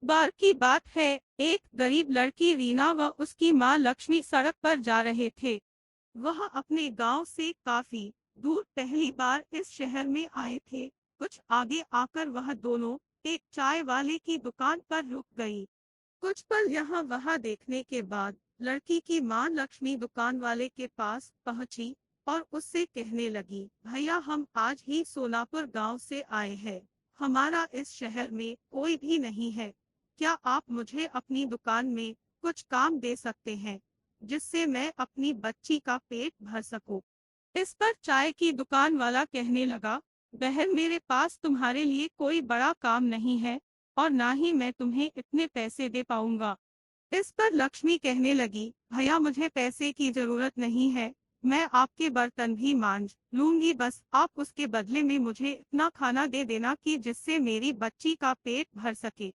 बार की बात है, एक गरीब लड़की रीना व उसकी मां लक्ष्मी सड़क पर जा रहे थे। वह अपने गांव से काफी दूर पहली बार इस शहर में आए थे। कुछ आगे आकर वह दोनों एक चाय वाले की दुकान पर रुक गई। कुछ पल यहाँ वहाँ देखने के बाद लड़की की मां लक्ष्मी दुकान वाले के पास पहुंची और उससे कहने लगी, भैया हम आज ही सोनापुर गांव से आए हैं। हमारा इस शहर में कोई भी नहीं है। क्या आप मुझे अपनी दुकान में कुछ काम दे सकते हैं जिससे मैं अपनी बच्ची का पेट भर सकूं? इस पर चाय की दुकान वाला कहने लगा, बहन मेरे पास तुम्हारे लिए कोई बड़ा काम नहीं है और ना ही मैं तुम्हें इतने पैसे दे पाऊंगा। इस पर लक्ष्मी कहने लगी, भैया मुझे पैसे की जरूरत नहीं है। मैं आपके बर्तन भी मांज लूंगी, बस आप उसके बदले में मुझे इतना खाना दे देना कि जिससे मेरी बच्ची का पेट भर सके।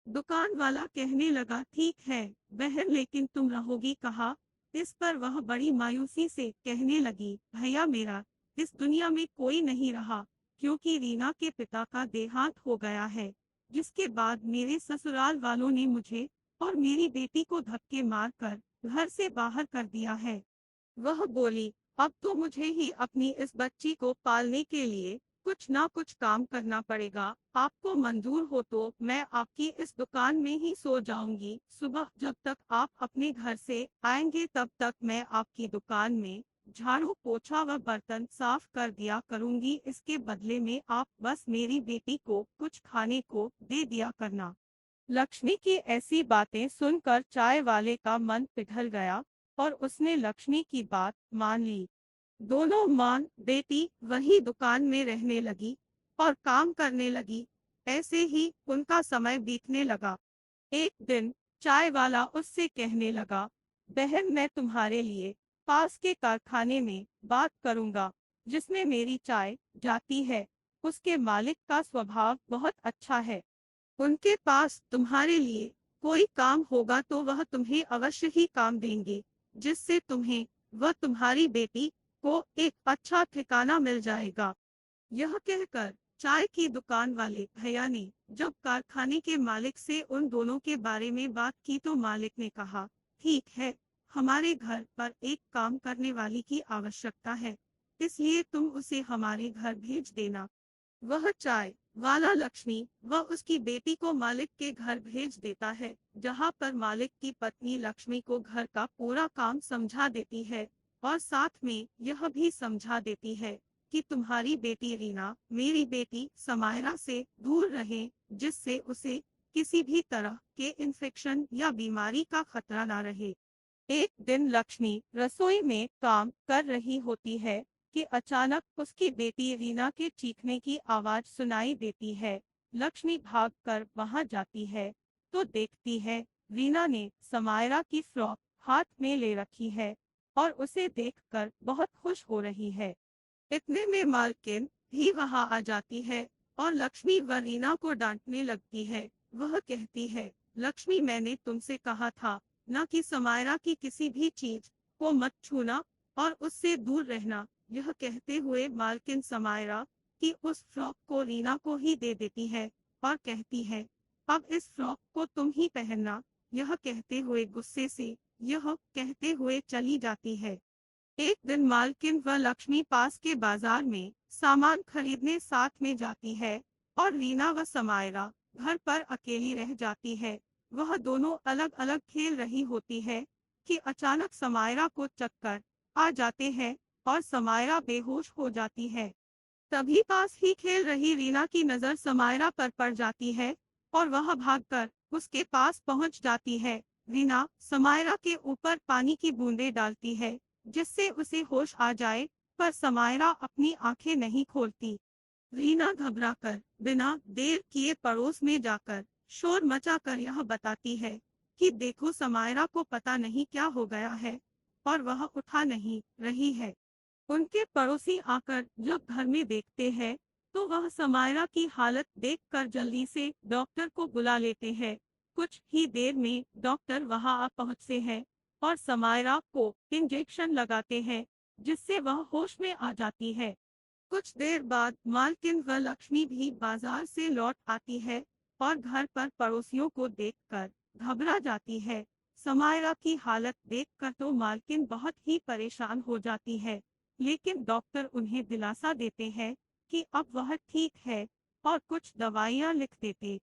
दुकान वाला कहने लगा, ठीक है बहन, लेकिन तुम रहोगी कहाँ? इस पर वह बड़ी मायूसी से कहने लगी, भैया मेरा इस दुनिया में कोई नहीं रहा, क्योंकि रीना के पिता का देहांत हो गया है, जिसके बाद मेरे ससुराल वालों ने मुझे और मेरी बेटी को धक्के मारकर घर से बाहर कर दिया है। वह बोली, अब तो मुझे ही अपनी इस बच्ची को पालने के लिए कुछ ना कुछ काम करना पड़ेगा। आपको मंजूर हो तो मैं आपकी इस दुकान में ही सो जाऊंगी। सुबह जब तक आप अपने घर से आएंगे तब तक मैं आपकी दुकान में झाड़ू पोछा व बर्तन साफ कर दिया करूंगी। इसके बदले में आप बस मेरी बेटी को कुछ खाने को दे दिया करना। लक्ष्मी की ऐसी बातें सुनकर चाय वाले का मन पिघल गया और उसने लक्ष्मी की बात मान ली। दोनों मां बेटी वही दुकान में रहने लगी और काम करने लगी। ऐसे ही उनका समय बीतने लगा। एक दिन चाय वाला उससे कहने लगा, बहन मैं तुम्हारे लिए पास के कारखाने में बात करूंगा जिसमें मेरी चाय जाती है। उसके मालिक का स्वभाव बहुत अच्छा है। उनके पास तुम्हारे लिए कोई काम होगा तो वह तुम्हें अवश्य ही काम देंगे, जिससे तुम्हें व तुम्हारी बेटी को एक अच्छा ठिकाना मिल जाएगा। यह कहकर चाय की दुकान वाले भैया ने जब कारखाने के मालिक से उन दोनों के बारे में बात की तो मालिक ने कहा, ठीक है, हमारे घर पर एक काम करने वाली की आवश्यकता है, इसलिए तुम उसे हमारे घर भेज देना। वह चाय वाला लक्ष्मी व उसकी बेटी को मालिक के घर भेज देता है, जहां पर मालिक की पत्नी लक्ष्मी को घर का पूरा काम समझा देती है और साथ में यह भी समझा देती है कि तुम्हारी बेटी रीना मेरी बेटी समायरा से दूर रहे, जिससे उसे किसी भी तरह के इन्फेक्शन या बीमारी का खतरा ना रहे। एक दिन लक्ष्मी रसोई में काम कर रही होती है कि अचानक उसकी बेटी रीना के चीखने की आवाज सुनाई देती है। लक्ष्मी भागकर वहां जाती है तो देखती है रीना ने समायरा की फ्रॉक हाथ में ले रखी है और उसे देखकर बहुत खुश हो रही है। इतने में मालकिन भी वहां आ जाती है और लक्ष्मी व रीना को डांटने लगती है। वह कहती है, लक्ष्मी मैंने तुमसे कहा था न कि समायरा की किसी भी चीज को मत छूना और उससे दूर रहना। यह कहते हुए मालकिन समायरा की उस फ्रॉक को रीना को ही दे देती है और कहती है, अब इस फ्रॉक को तुम ही पहनना। यह कहते हुए गुस्से से यह कहते हुए चली जाती है। एक दिन मालकिन व लक्ष्मी पास के बाजार में सामान खरीदने साथ में जाती है और रीना व समायरा घर पर अकेली रह जाती है। वह दोनों अलग अलग खेल रही होती है कि अचानक समायरा को चक्कर आ जाते हैं और समायरा बेहोश हो जाती है। तभी पास ही खेल रही रीना की नजर समायरा पर पड़ जाती है और वह भागकर उसके पास पहुंच जाती है। रीना समायरा के ऊपर पानी की बूंदें डालती है जिससे उसे होश आ जाए, पर समायरा अपनी आंखें नहीं खोलती। रीना घबराकर बिना देर किए पड़ोस में जाकर शोर मचाकर यह बताती है कि देखो समायरा को पता नहीं क्या हो गया है और वह उठा नहीं रही है। उनके पड़ोसी आकर जब घर में देखते हैं तो वह समायरा की हालत देखकर जल्दी से डॉक्टर को बुला लेते हैं। कुछ ही देर में डॉक्टर वहां आ पहुंचते हैं और समायरा को इंजेक्शन लगाते हैं जिससे वह होश में आ जाती है। कुछ देर बाद मालकिन व लक्ष्मी भी बाजार से लौट आती है और घर पर पड़ोसियों को देखकर घबरा जाती है। समायरा की हालत देखकर तो मालकिन बहुत ही परेशान हो जाती है, लेकिन डॉक्टर उन्हें दिलासा देते हैं कि अब वह ठीक है और कुछ दवाइयाँ लिख देते